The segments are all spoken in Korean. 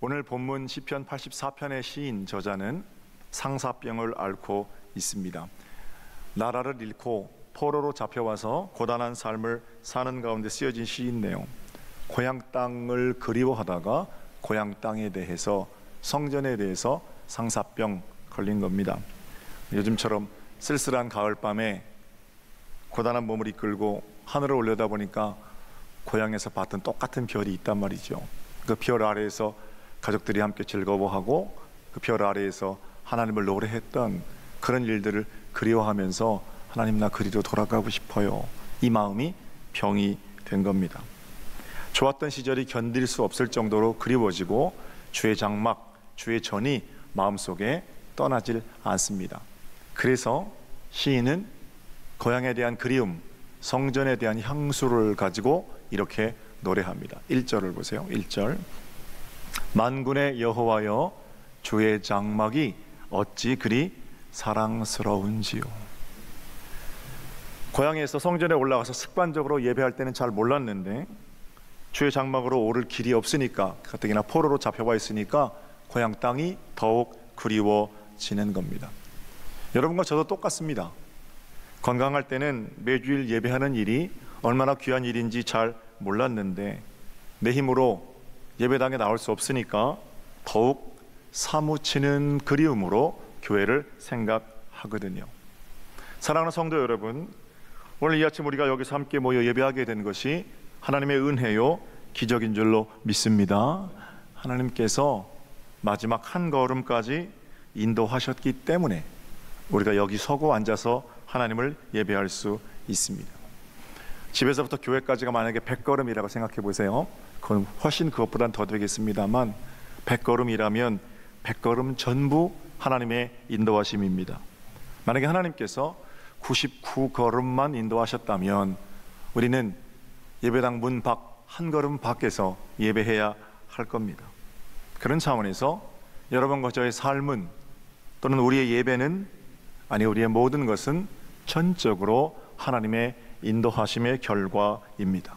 오늘 본문 시편 84편의 시인 저자는 상사병을 앓고 있습니다. 나라를 잃고 포로로 잡혀와서 고단한 삶을 사는 가운데 쓰여진 시인 내용, 고향 땅을 그리워하다가 고향 땅에 대해서, 성전에 대해서 상사병 걸린 겁니다. 요즘처럼 쓸쓸한 가을밤에 고단한 몸을 이끌고 하늘을 올려다보니까 고향에서 봤던 똑같은 별이 있단 말이죠. 그 별 아래에서 가족들이 함께 즐거워하고 그 별 아래에서 하나님을 노래했던 그런 일들을 그리워하면서 하나님, 나 그리로 돌아가고 싶어요. 이 마음이 병이 된 겁니다. 좋았던 시절이 견딜 수 없을 정도로 그리워지고 주의 장막, 주의 전이 마음속에 떠나질 않습니다. 그래서 시인은 고향에 대한 그리움, 성전에 대한 향수를 가지고 이렇게 노래합니다. 1절을 보세요. 1절. 만군의 여호와여, 주의 장막이 어찌 그리 사랑스러운지요. 고향에서 성전에 올라가서 습관적으로 예배할 때는 잘 몰랐는데 주의 장막으로 오를 길이 없으니까, 가뜩이나 포로로 잡혀와 있으니까 고향 땅이 더욱 그리워지는 겁니다. 여러분과 저도 똑같습니다. 건강할 때는 매주일 예배하는 일이 얼마나 귀한 일인지 잘 몰랐는데 내 힘으로 예배당에 나올 수 없으니까 더욱 사무치는 그리움으로 교회를 생각하거든요. 사랑하는 성도 여러분, 오늘 이 아침 우리가 여기서 함께 모여 예배하게 된 것이 하나님의 은혜요, 기적인 줄로 믿습니다. 하나님께서 마지막 한 걸음까지 인도하셨기 때문에 우리가 여기 서고 앉아서 하나님을 예배할 수 있습니다. 집에서부터 교회까지가 만약에 100걸음이라고 생각해 보세요. 그건 훨씬 그것보단 더 되겠습니다만 100걸음이라면 100걸음 전부 하나님의 인도하심입니다. 만약에 하나님께서 99걸음만 인도하셨다면 우리는 예배당 문 밖 한 걸음 밖에서 예배해야 할 겁니다. 그런 차원에서 여러분과 저의 삶은, 또는 우리의 예배는, 아니 우리의 모든 것은 전적으로 하나님의 인도하심의 결과입니다.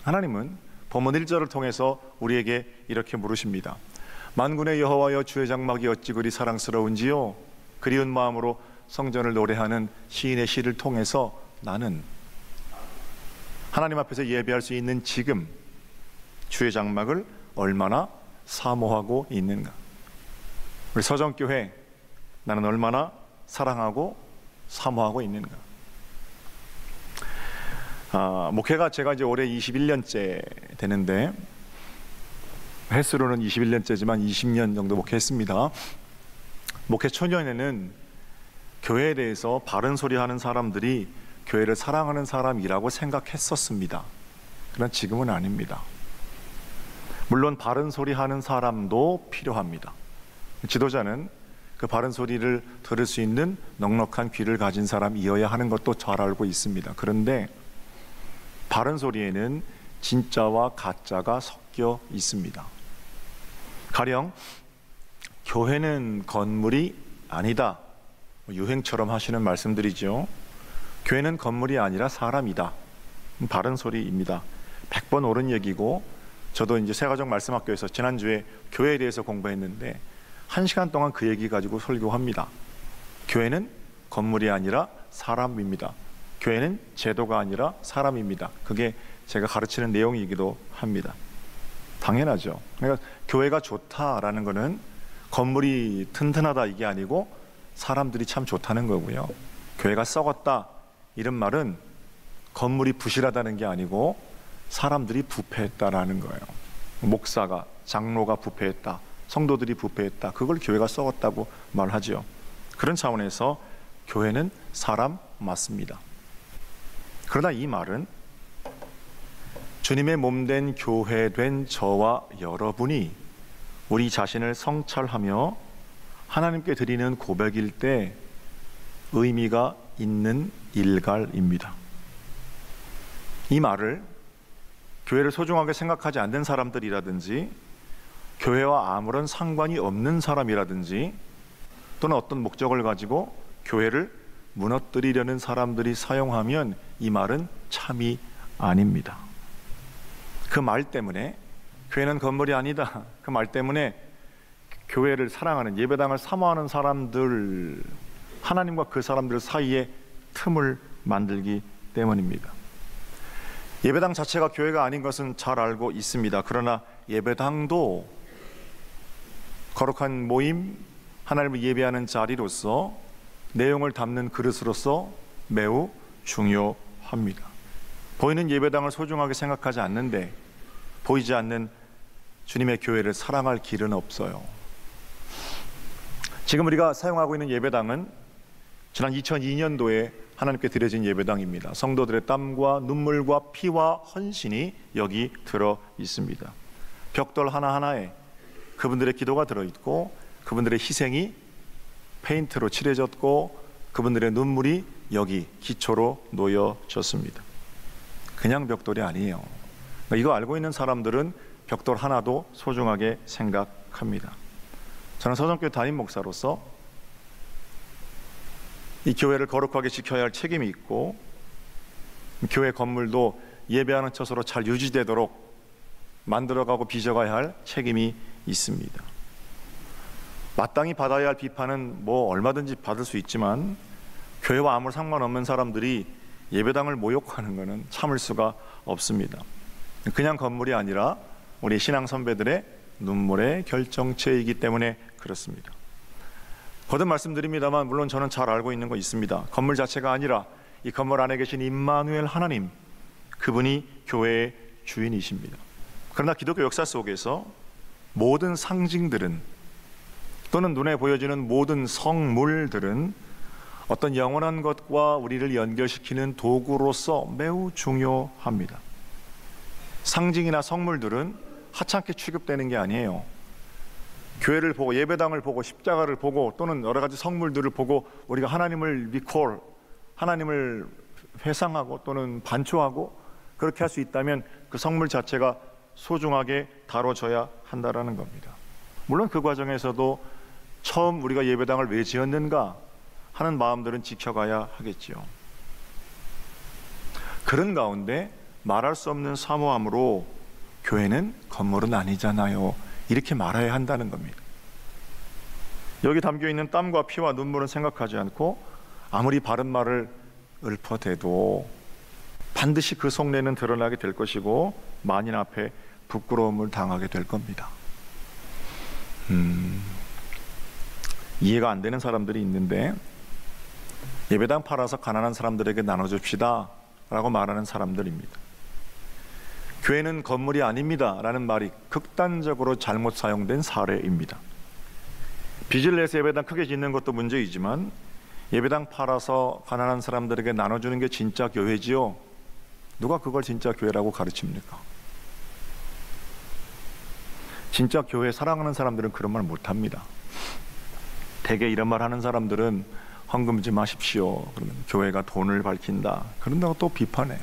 하나님은 본문 1절을 통해서 우리에게 이렇게 물으십니다. 만군의 여호와여, 주의 장막이 어찌 그리 사랑스러운지요. 그리운 마음으로 성전을 노래하는 시인의 시를 통해서 나는 하나님 앞에서 예배할 수 있는 지금 주의 장막을 얼마나 사모하고 있는가. 우리 서정교회, 나는 얼마나 사랑하고 사모하고 있는가. 목회가 제가 이제 올해 21년째 되는데, 횟수로는 21년째지만 20년 정도 목회했습니다. 목회 초년에는 교회에 대해서 바른 소리 하는 사람들이 교회를 사랑하는 사람이라고 생각했었습니다. 그러나 지금은 아닙니다. 물론 바른 소리 하는 사람도 필요합니다. 지도자는 그 바른 소리를 들을 수 있는 넉넉한 귀를 가진 사람이어야 하는 것도 잘 알고 있습니다. 그런데 바른 소리에는 진짜와 가짜가 섞여 있습니다. 가령 교회는 건물이 아니다, 유행처럼 하시는 말씀들이죠. 교회는 건물이 아니라 사람이다. 바른 소리입니다. 100번 옳은 얘기고, 저도 이제 새가족 말씀학교에서 지난주에 교회에 대해서 공부했는데 1시간 동안 그 얘기 가지고 설교합니다. 교회는 건물이 아니라 사람입니다. 교회는 제도가 아니라 사람입니다. 그게 제가 가르치는 내용이기도 합니다. 당연하죠. 그러니까 교회가 좋다라는 거는 건물이 튼튼하다 이게 아니고 사람들이 참 좋다는 거고요. 교회가 썩었다 이런 말은 건물이 부실하다는 게 아니고 사람들이 부패했다라는 거예요. 목사가, 장로가 부패했다, 성도들이 부패했다, 그걸 교회가 썩었다고 말하죠. 그런 차원에서 교회는 사람 맞습니다. 그러나 이 말은 주님의 몸된 교회된 저와 여러분이 우리 자신을 성찰하며 하나님께 드리는 고백일 때 의미가 있는 일갈입니다. 이 말을 교회를 소중하게 생각하지 않는 사람들이라든지 교회와 아무런 상관이 없는 사람이라든지 또는 어떤 목적을 가지고 교회를 무너뜨리려는 사람들이 사용하면 이 말은 참이 아닙니다. 그 말 때문에 교회는 건물이 아니다, 그 말 때문에 교회를 사랑하는, 예배당을 사모하는 사람들, 하나님과 그 사람들 사이에 틈을 만들기 때문입니다. 예배당 자체가 교회가 아닌 것은 잘 알고 있습니다. 그러나 예배당도 거룩한 모임, 하나님을 예배하는 자리로서, 내용을 담는 그릇으로서 매우 중요합니다. 보이는 예배당을 소중하게 생각하지 않는데 보이지 않는 주님의 교회를 사랑할 길은 없어요. 지금 우리가 사용하고 있는 예배당은 지난 2002년도에 하나님께 드려진 예배당입니다. 성도들의 땀과 눈물과 피와 헌신이 여기 들어 있습니다. 벽돌 하나하나에 그분들의 기도가 들어있고, 그분들의 희생이 페인트로 칠해졌고, 그분들의 눈물이 여기 기초로 놓여졌습니다. 그냥 벽돌이 아니에요. 이거 알고 있는 사람들은 벽돌 하나도 소중하게 생각합니다. 저는 서정교회 담임 목사로서 이 교회를 거룩하게 지켜야 할 책임이 있고, 교회 건물도 예배하는 처소로 잘 유지되도록 만들어가고 빚어가야 할 책임이 있습니다. 마땅히 받아야 할 비판은 얼마든지 받을 수 있지만, 교회와 아무 상관없는 사람들이 예배당을 모욕하는 것은 참을 수가 없습니다. 그냥 건물이 아니라 우리 신앙 선배들의 눈물의 결정체이기 때문에 그렇습니다. 거듭 말씀드립니다만, 물론 저는 잘 알고 있는 거 있습니다. 건물 자체가 아니라 이 건물 안에 계신 임마누엘 하나님, 그분이 교회의 주인이십니다. 그러나 기독교 역사 속에서 모든 상징들은, 또는 눈에 보여지는 모든 성물들은 어떤 영원한 것과 우리를 연결시키는 도구로서 매우 중요합니다. 상징이나 성물들은 하찮게 취급되는 게 아니에요. 교회를 보고, 예배당을 보고, 십자가를 보고, 또는 여러 가지 성물들을 보고 우리가 하나님을 리콜, 하나님을 회상하고 또는 반추하고 그렇게 할 수 있다면 그 성물 자체가 소중하게 다뤄져야 한다라는 겁니다. 물론 그 과정에서도 처음 우리가 예배당을 왜 지었는가 하는 마음들은 지켜가야 하겠지요. 그런 가운데 말할 수 없는 사모함으로 교회는 건물은 아니잖아요, 이렇게 말해야 한다는 겁니다. 여기 담겨있는 땀과 피와 눈물은 생각하지 않고 아무리 바른 말을 읊어대도 반드시 그 속내는 드러나게 될 것이고 만인 앞에 부끄러움을 당하게 될 겁니다. 이해가 안 되는 사람들이 있는데, 예배당 팔아서 가난한 사람들에게 나눠줍시다 라고 말하는 사람들입니다. 교회는 건물이 아닙니다 라는 말이 극단적으로 잘못 사용된 사례입니다. 빚을 내서 예배당 크게 짓는 것도 문제이지만, 예배당 팔아서 가난한 사람들에게 나눠주는 게 진짜 교회지요? 누가 그걸 진짜 교회라고 가르칩니까? 진짜 교회 사랑하는 사람들은 그런 말 못합니다. 대개 이런 말 하는 사람들은 헌금 좀 하십시오, 그러면 교회가 돈을 밝힌다, 그런다고 또 비판해요.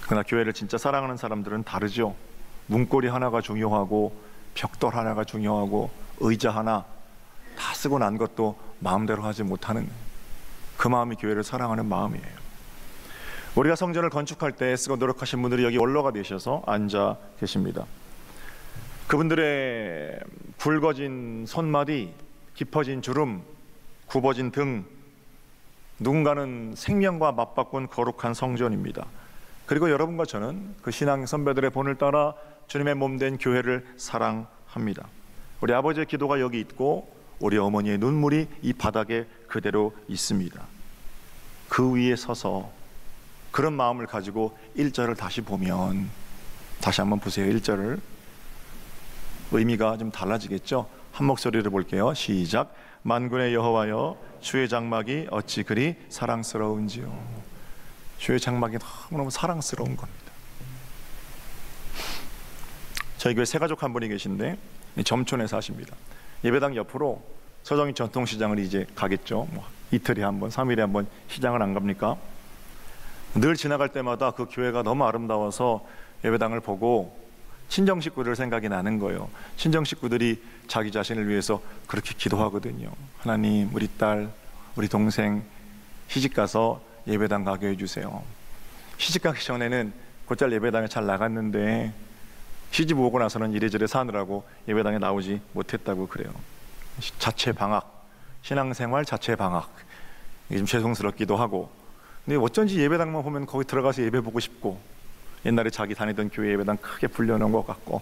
그러나 교회를 진짜 사랑하는 사람들은 다르죠. 문고리 하나가 중요하고, 벽돌 하나가 중요하고, 의자 하나 다 쓰고 난 것도 마음대로 하지 못하는, 그 마음이 교회를 사랑하는 마음이에요. 우리가 성전을 건축할 때 쓰고 노력하신 분들이 여기 원로가 되셔서 앉아 계십니다. 그분들의 굵어진 손마디, 깊어진 주름, 굽어진 등, 누군가는 생명과 맞바꾼 거룩한 성전입니다. 그리고 여러분과 저는 그 신앙 선배들의 본을 따라 주님의 몸된 교회를 사랑합니다. 우리 아버지의 기도가 여기 있고, 우리 어머니의 눈물이 이 바닥에 그대로 있습니다. 그 위에 서서 그런 마음을 가지고 1절을 다시 보면, 다시 한번 보세요. 1절을. 의미가 좀 달라지겠죠? 한 목소리를 볼게요. 시작. 만군의 여호와여, 주의 장막이 어찌 그리 사랑스러운지요. 주의 장막이 너무너무 사랑스러운 겁니다. 저희 교회 새가족 한 분이 계신데 점촌에 사십니다. 예배당 옆으로 서정이 전통시장을 이제 가겠죠. 이틀에 한 번, 3일에 한 번 시장을 안 갑니까? 늘 지나갈 때마다 그 교회가 너무 아름다워서 예배당을 보고 친정 식구들 생각이 나는 거예요. 친정 식구들이 자기 자신을 위해서 그렇게 기도하거든요. 하나님, 우리 딸, 우리 동생 시집가서 예배당 가게 해주세요. 시집가기 전에는 곧잘 예배당에 잘 나갔는데 시집 오고 나서는 이래저래 사느라고 예배당에 나오지 못했다고 그래요. 자체 방학, 신앙생활 자체 방학. 이게 좀 죄송스럽기도 하고, 근데 어쩐지 예배당만 보면 거기 들어가서 예배 보고 싶고, 옛날에 자기 다니던 교회 예배당 크게 불려놓은 것 같고,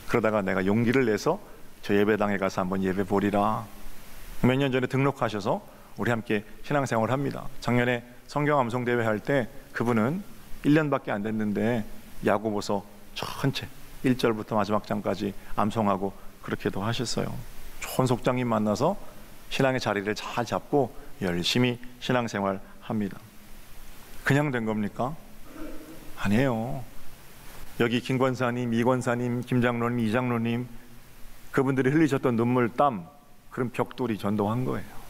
그러다가 내가 용기를 내서 저 예배당에 가서 한번 예배 보리라. 몇 년 전에 등록하셔서 우리 함께 신앙생활을 합니다. 작년에 성경 암송 대회 할 때 그분은 1년밖에 안 됐는데 야고보서 전체 1절부터 마지막 장까지 암송하고 그렇게도 하셨어요. 좋은 속장님 만나서 신앙의 자리를 잘 잡고 열심히 신앙생활 합니다. 그냥 된 겁니까? 아니에요. 여기 김 권사님, 이 권사님, 김 장로님, 이 장로님, 그분들이 흘리셨던 눈물, 땀, 그런 벽돌이 전도한 거예요.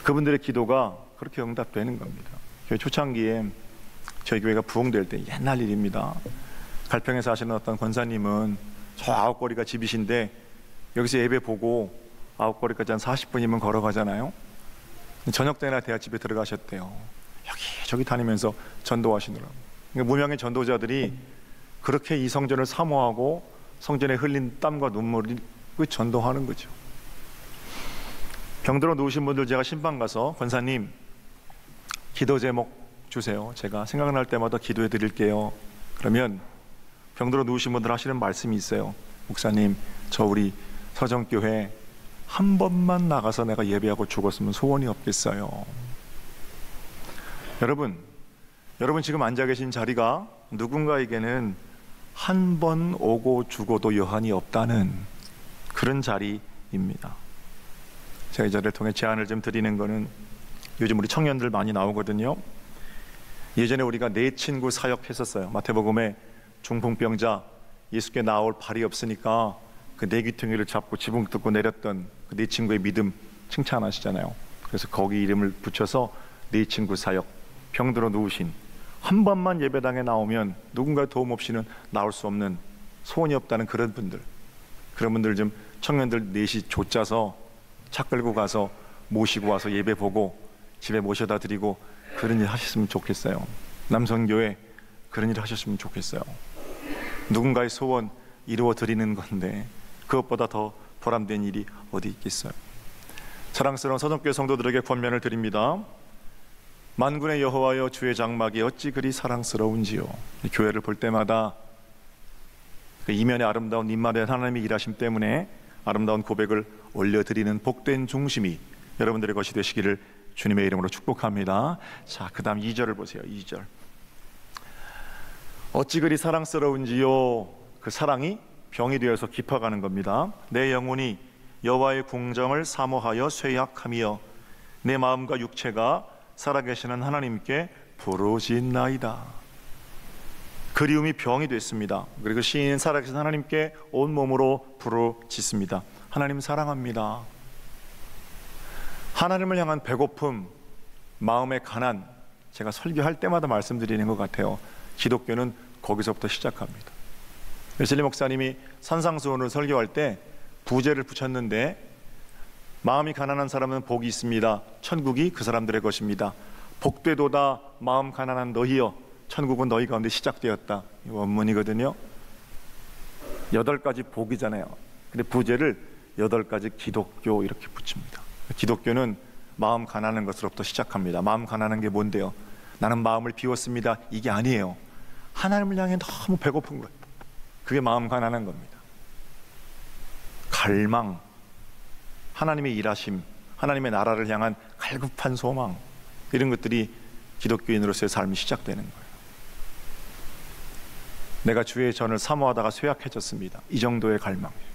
그분들의 기도가 그렇게 응답되는 겁니다. 교회 초창기에 저희 교회가 부흥될 때 옛날 일입니다. 갈평에 사시는 어떤 권사님은 저 아웃거리가 집이신데 여기서 예배 보고 아웃거리까지 한 40분이면 걸어가잖아요. 저녁 때나 대학집에 들어가셨대요. 여기저기 다니면서 전도하시느라고. 그러니까 무명의 전도자들이 그렇게 이 성전을 사모하고 성전에 흘린 땀과 눈물을 전도하는 거죠. 병들어 누우신 분들 제가 신방 가서 권사님 기도 제목 주세요. 제가 생각날 때마다 기도해 드릴게요. 그러면 병들어 누우신 분들 하시는 말씀이 있어요. 목사님, 저 우리 서정교회 한 번만 나가서 내가 예배하고 죽었으면 소원이 없겠어요. 여러분 지금 앉아 계신 자리가 누군가에게는 한 번 오고 죽어도 여한이 없다는 그런 자리입니다. 제가 이 자리를 통해 제안을 좀 드리는 거는, 요즘 우리 청년들 많이 나오거든요. 예전에 우리가 내 친구 사역했었어요. 마태복음에 중풍병자 예수께 나올 발이 없으니까 그 내 귀퉁이를 잡고 지붕 뜯고 내렸던 그 내 친구의 믿음 칭찬하시잖아요. 그래서 거기 이름을 붙여서 내 친구 사역. 병들어 누우신, 한 번만 예배당에 나오면 누군가의 도움 없이는 나올 수 없는, 소원이 없다는 그런 분들, 그런 분들 좀 청년들 넷이 쫓아서 차 끌고 가서 모시고 와서 예배 보고 집에 모셔다 드리고 그런 일 하셨으면 좋겠어요. 남성교회 그런 일 하셨으면 좋겠어요. 누군가의 소원 이루어 드리는 건데 그것보다 더 보람된 일이 어디 있겠어요. 사랑스러운 서정교회 성도들에게 권면을 드립니다. 만군의 여호와여, 주의 장막이 어찌 그리 사랑스러운지요. 교회를 볼 때마다 그 이면의 아름다운 입만의 하나님의 일하심 때문에 아름다운 고백을 올려드리는 복된 중심이 여러분들의 것이 되시기를 주님의 이름으로 축복합니다. 자, 그 다음 2절을 보세요. 2절. 어찌 그리 사랑스러운지요. 그 사랑이 병이 되어서 깊어가는 겁니다. 내 영혼이 여호와의 궁정을 사모하여 쇠약하며 내 마음과 육체가 살아계시는 하나님께 부르짖나이다. 그리움이 병이 됐습니다. 그리고 시인은 살아계신 하나님께 온몸으로 부르짖습니다. 하나님 사랑합니다. 하나님을 향한 배고픔, 마음의 가난, 제가 설교할 때마다 말씀드리는 것 같아요. 기독교는 거기서부터 시작합니다. 웨슬리 목사님이 산상수훈을 설교할 때 부제를 붙였는데, 마음이 가난한 사람은 복이 있습니다. 천국이 그 사람들의 것입니다. 복되도다 마음 가난한 너희여, 천국은 너희 가운데 시작되었다. 이 원문이거든요. 8가지 복이잖아요. 근데 부제를 8가지 기독교 이렇게 붙입니다. 기독교는 마음 가난한 것으로부터 시작합니다. 마음 가난한 게 뭔데요? 나는 마음을 비웠습니다. 이게 아니에요. 하나님을 향해 너무 배고픈 거예요. 그게 마음 가난한 겁니다. 갈망, 하나님의 일하심, 하나님의 나라를 향한 갈급한 소망, 이런 것들이 기독교인으로서의 삶이 시작되는 거예요. 내가 주의 전을 사모하다가 쇠약해졌습니다. 이 정도의 갈망이에요.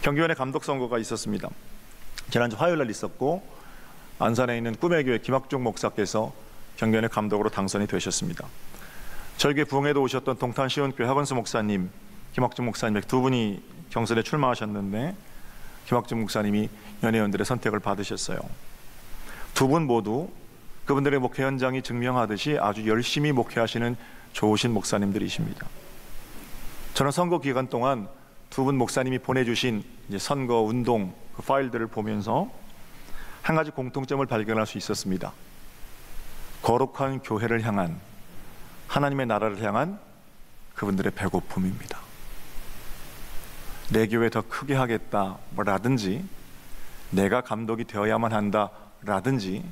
경기원에 감독 선거가 있었습니다. 지난주 화요일 날 있었고, 안산에 있는 꿈의 교회 김학중 목사께서 경기원의 감독으로 당선이 되셨습니다. 저희 교회 부흥에도 오셨던 동탄 시온교회 하건수 목사님, 김학중 목사님 두 분이 경선에 출마하셨는데 김학중 목사님이 연회원들의 선택을 받으셨어요. 두 분 모두 그분들의 목회 현장이 증명하듯이 아주 열심히 목회하시는 좋으신 목사님들이십니다. 저는 선거 기간 동안 두 분 목사님이 보내주신 이제 선거 운동 그 파일들을 보면서 한 가지 공통점을 발견할 수 있었습니다. 거룩한 교회를 향한, 하나님의 나라를 향한 그분들의 배고픔입니다. 내 교회 더 크게 하겠다 라든지, 내가 감독이 되어야만 한다 라든지,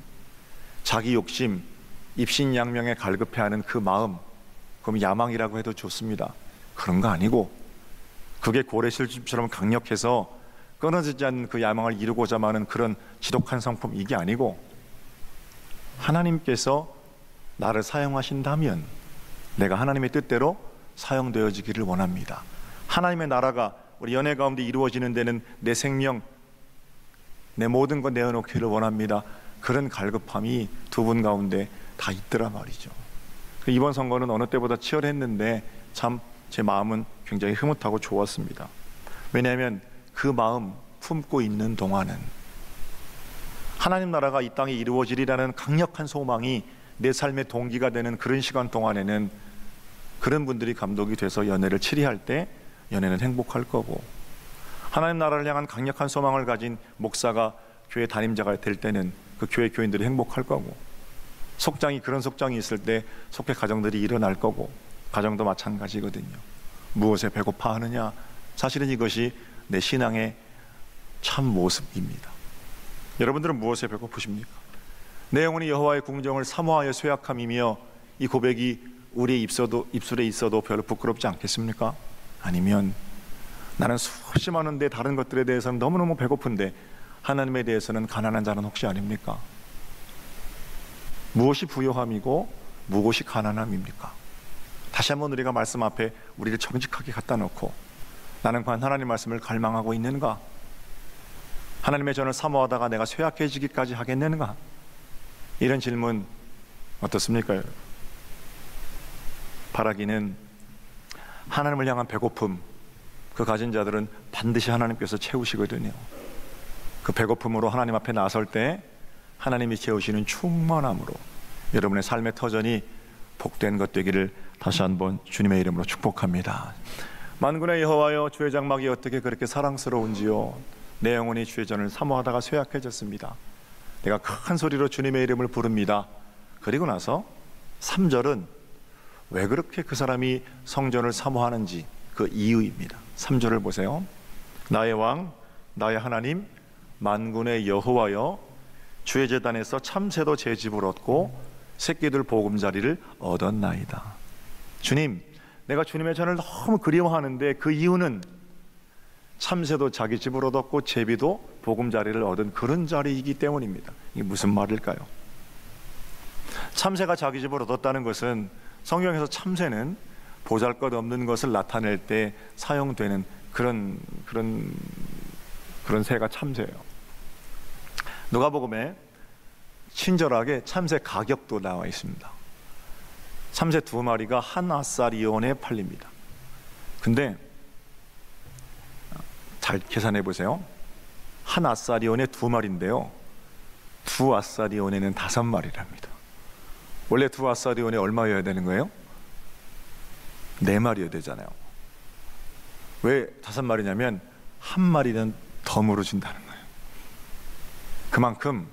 자기 욕심, 입신양명에 갈급해하는 그 마음, 그럼 야망이라고 해도 좋습니다. 그런 거 아니고, 그게 고래실집처럼 강력해서 끊어지지 않는 그 야망을 이루고자 하는 그런 지독한 성품, 이게 아니고, 하나님께서 나를 사용하신다면 내가 하나님의 뜻대로 사용되어지기를 원합니다. 하나님의 나라가 우리 연애 가운데 이루어지는 데는 내 생명, 내 모든 것 내어놓기를 원합니다. 그런 갈급함이 두 분 가운데 다 있더라 말이죠. 이번 선거는 어느 때보다 치열했는데 참 제 마음은 굉장히 흐뭇하고 좋았습니다. 왜냐하면 그 마음 품고 있는 동안은 하나님 나라가 이 땅에 이루어지리라는 강력한 소망이 내 삶의 동기가 되는 그런 시간 동안에는 그런 분들이 감독이 돼서 연애를 치리할 때 연애는 행복할 거고, 하나님 나라를 향한 강력한 소망을 가진 목사가 교회 담임자가 될 때는 그 교회 교인들이 행복할 거고, 속장이 그런 속장이 있을 때 속회 가정들이 일어날 거고, 가정도 마찬가지거든요. 무엇에 배고파하느냐? 사실은 이것이 내 신앙의 참 모습입니다. 여러분들은 무엇에 배고프십니까? 내 영혼이 여호와의 궁정을 사모하여 쇠약함이며, 이 고백이 우리의 입술에 있어도 별로 부끄럽지 않겠습니까? 아니면 나는 수없이 많은데 다른 것들에 대해서는 너무너무 배고픈데 하나님에 대해서는 가난한 자는 혹시 아닙니까? 무엇이 부요함이고 무엇이 가난함입니까? 다시 한번 우리가 말씀 앞에 우리를 정직하게 갖다 놓고, 나는 과연 하나님 말씀을 갈망하고 있는가? 하나님의 전을 사모하다가 내가 쇠약해지기까지 하겠는가? 이런 질문 어떻습니까? 바라기는 하나님을 향한 배고픔, 그 가진 자들은 반드시 하나님께서 채우시거든요. 그 배고픔으로 하나님 앞에 나설 때 하나님이 채우시는 충만함으로 여러분의 삶의 터전이 복된 것 되기를 다시 한번 주님의 이름으로 축복합니다. 만군의 여호와여, 주의 장막이 어떻게 그렇게 사랑스러운지요. 내 영혼이 주의 전을 사모하다가 쇠약해졌습니다. 내가 큰 소리로 주님의 이름을 부릅니다. 그리고 나서 3절은 왜 그렇게 그 사람이 성전을 사모하는지 그 이유입니다. 3절을 보세요. 나의 왕, 나의 하나님, 만군의 여호와여, 주의 제단에서 참새도 제 집을 얻고 새끼들 보금자리를 얻었나이다. 주님, 내가 주님의 전을 너무 그리워하는데 그 이유는 참새도 자기 집을 얻었고 제비도 보금자리를 얻은 그런 자리이기 때문입니다. 이게 무슨 말일까요? 참새가 자기 집을 얻었다는 것은, 성경에서 참새는 보잘것없는 것을 나타낼 때 사용되는 그런 새가 참새예요. 누가복음에 친절하게 참새 가격도 나와 있습니다. 참새 2마리가 한 아사리온에 팔립니다. 근데 잘 계산해 보세요. 한 아사리온에 2마리인데요, 2아사리온에는 5마리랍니다. 원래 2아사리온에 얼마여야 되는 거예요? 4마리여야 되잖아요. 왜 5마리냐면 한 마리는 더 물어준다는 거예요. 그만큼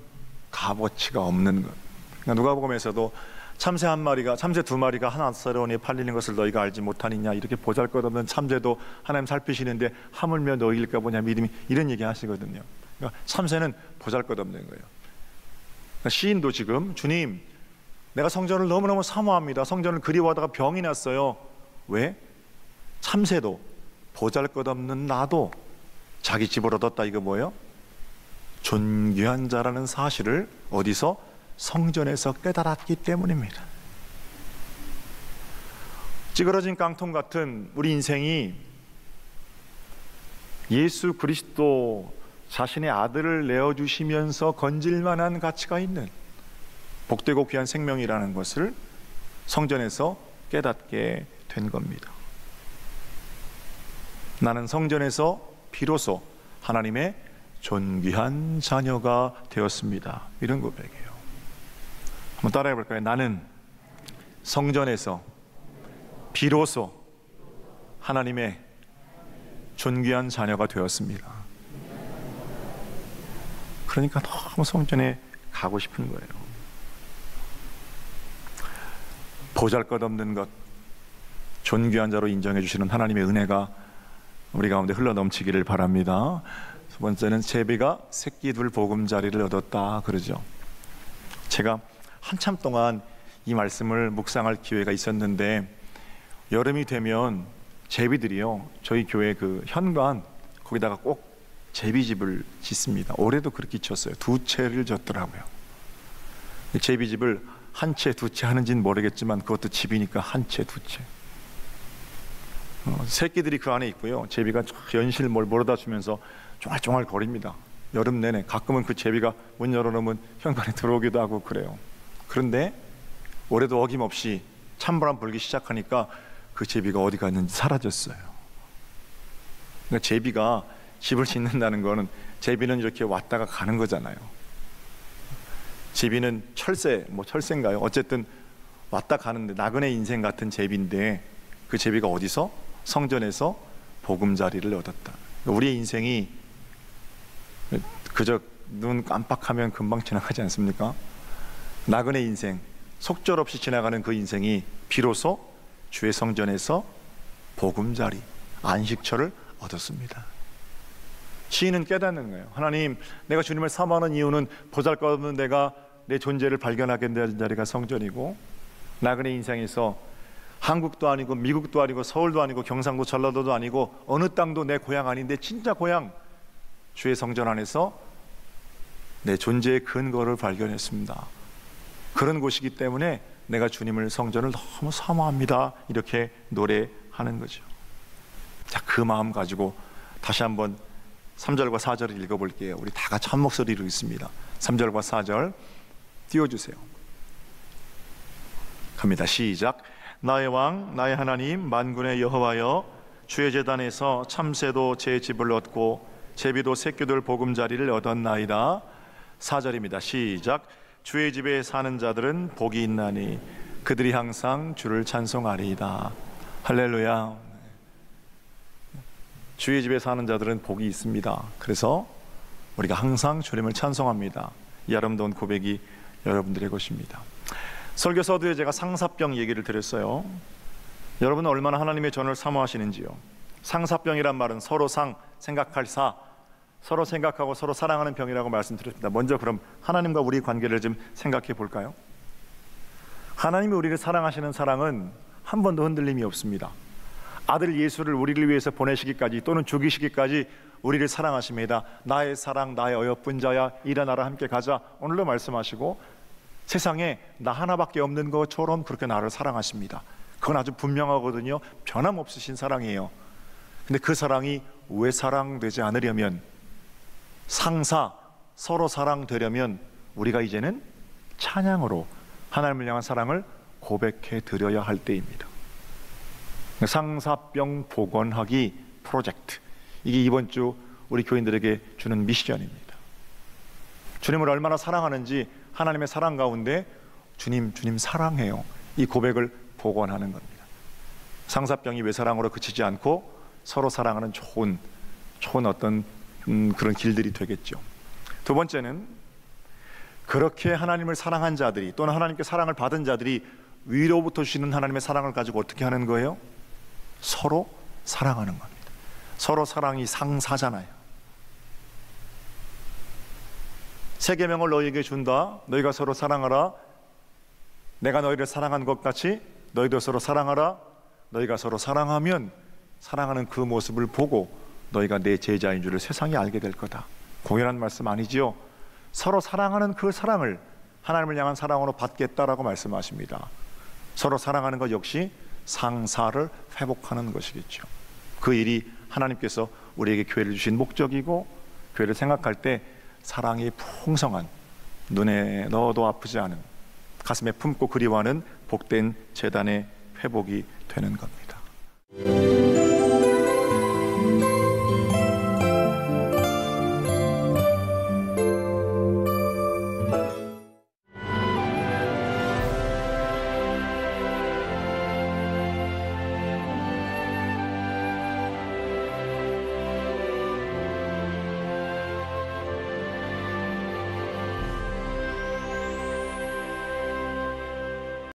값어치가 없는 것. 그러니까 누가복음에서도 참새 2마리가 한 아사리온에 팔리는 것을 너희가 알지 못하느냐, 이렇게 보잘것없는 참새도 하나님 살피시는데 하물며 너희일까 보냐 믿음이, 이런 얘기 하시거든요. 그러니까 참새는 보잘것없는 거예요. 그러니까 시인도 지금, 주님, 내가 성전을 너무너무 사모합니다. 성전을 그리워하다가 병이 났어요. 왜? 참새도 보잘것없는 나도 자기 집을 얻었다. 이거 뭐예요? 존귀한 자라는 사실을 어디서? 성전에서 깨달았기 때문입니다. 찌그러진 깡통 같은 우리 인생이 예수 그리스도 자신의 아들을 내어주시면서 건질 만한 가치가 있는 복되고 귀한 생명이라는 것을 성전에서 깨닫게 된 겁니다. 나는 성전에서 비로소 하나님의 존귀한 자녀가 되었습니다. 이런 고백이에요. 한번 따라해 볼까요? 나는 성전에서 비로소 하나님의 존귀한 자녀가 되었습니다. 그러니까 너무 성전에 가고 싶은 거예요. 보잘것없는 것, 존귀한 자로 인정해 주시는 하나님의 은혜가 우리 가운데 흘러 넘치기를 바랍니다. 두 번째는 제비가 새끼 둘 보금자리를 얻었다 그러죠. 제가 한참 동안 이 말씀을 묵상할 기회가 있었는데, 여름이 되면 제비들이요, 저희 교회 그 현관 거기다가 꼭 제비집을 짓습니다. 올해도 그렇게 졌어요. 2채를 졌더라고요. 제비집을 한 채, 2채 하는지는 모르겠지만 그것도 집이니까 한 채, 2채. 새끼들이 그 안에 있고요, 제비가 연실 뭘 몰아다 주면서 쫑알쫑알 거립니다. 여름 내내. 가끔은 그 제비가 문 열어놓으면 현관에 들어오기도 하고 그래요. 그런데 올해도 어김없이 찬바람 불기 시작하니까 그 제비가 어디 갔는지 사라졌어요. 그러니까 제비가 집을 짓는다는 거는, 제비는 이렇게 왔다가 가는 거잖아요. 제비는 철새, 철새인가요? 어쨌든 왔다 가는데 나그네 인생 같은 제비인데, 그 제비가 어디서? 성전에서 보금자리를 얻었다. 우리의 인생이 그저 눈 깜빡하면 금방 지나가지 않습니까? 나그네 인생, 속절없이 지나가는 그 인생이 비로소 주의 성전에서 보금자리, 안식처를 얻었습니다. 시인은 깨닫는 거예요. 하나님, 내가 주님을 사모하는 이유는 보잘것없는 내가 내 존재를 발견하게 된 자리가 성전이고, 나그네 인생에서 한국도 아니고 미국도 아니고 서울도 아니고 경상도 전라도도 아니고 어느 땅도 내 고향 아닌데 진짜 고향 주의 성전 안에서 내 존재의 근거를 발견했습니다. 그런 곳이기 때문에 내가 주님을, 성전을 너무 사모합니다. 이렇게 노래하는 거죠. 자, 그 마음 가지고 다시 한번 3절과 4절을 읽어볼게요. 우리 다 같이 한 목소리로 읽습니다. 3절과 4절 띄워주세요. 갑니다. 시작. 나의 왕, 나의 하나님, 만군의 여호와여, 주의 제단에서 참새도 제 집을 얻고 제비도 새끼들 보금자리를 얻었나이다. 4절입니다. 시작. 주의 집에 사는 자들은 복이 있나니 그들이 항상 주를 찬송하리이다. 할렐루야. 주의 집에 사는 자들은 복이 있습니다. 그래서 우리가 항상 주님을 찬송합니다. 이 아름다운 고백이 여러분들의 것입니다. 설교 서두에 제가 상사병 얘기를 드렸어요. 여러분은 얼마나 하나님의 전을 사모하시는지요. 상사병이란 말은 서로 생각할 서로 생각하고 서로 사랑하는 병이라고 말씀드렸습니다. 먼저 그럼 하나님과 우리 관계를 좀 생각해 볼까요? 하나님이 우리를 사랑하시는 사랑은 한 번도 흔들림이 없습니다. 아들 예수를 우리를 위해서 보내시기까지, 또는 죽이시기까지 우리를 사랑하십니다. 나의 사랑, 나의 어여쁜 자야, 일어나라, 함께 가자, 오늘도 말씀하시고 세상에 나 하나밖에 없는 것처럼 그렇게 나를 사랑하십니다. 그건 아주 분명하거든요. 변함없으신 사랑이에요. 근데 그 사랑이 왜 사랑되지 않으려면, 서로 사랑되려면 우리가 이제는 찬양으로 하나님을 향한 사랑을 고백해 드려야 할 때입니다. 상사병 복원하기 프로젝트, 이게 이번 주 우리 교인들에게 주는 미션입니다. 주님을 얼마나 사랑하는지, 하나님의 사랑 가운데 주님 사랑해요, 이 고백을 복원하는 겁니다. 상사병이 왜 사랑으로 그치지 않고 서로 사랑하는 좋은 어떤 그런 길들이 되겠죠. 두 번째는, 그렇게 하나님을 사랑한 자들이, 또는 하나님께 사랑을 받은 자들이 위로부터 주시는 하나님의 사랑을 가지고 어떻게 하는 거예요? 서로 사랑하는 겁니다. 서로 사랑이 상사잖아요. 새 계명을 너희에게 준다. 너희가 서로 사랑하라. 내가 너희를 사랑한 것 같이 너희도 서로 사랑하라. 너희가 서로 사랑하면 사랑하는 그 모습을 보고 너희가 내 제자인 줄을 세상이 알게 될 거다. 공연한 말씀 아니지요? 서로 사랑하는 그 사랑을 하나님을 향한 사랑으로 받겠다라고 말씀하십니다. 서로 사랑하는 것 역시 상사를 회복하는 것이겠죠. 그 일이 하나님께서 우리에게 교회를 주신 목적이고, 교회를 생각할 때 사랑이 풍성한, 눈에 넣어도 아프지 않은, 가슴에 품고 그리워하는 복된 제단의 회복이 되는 겁니다.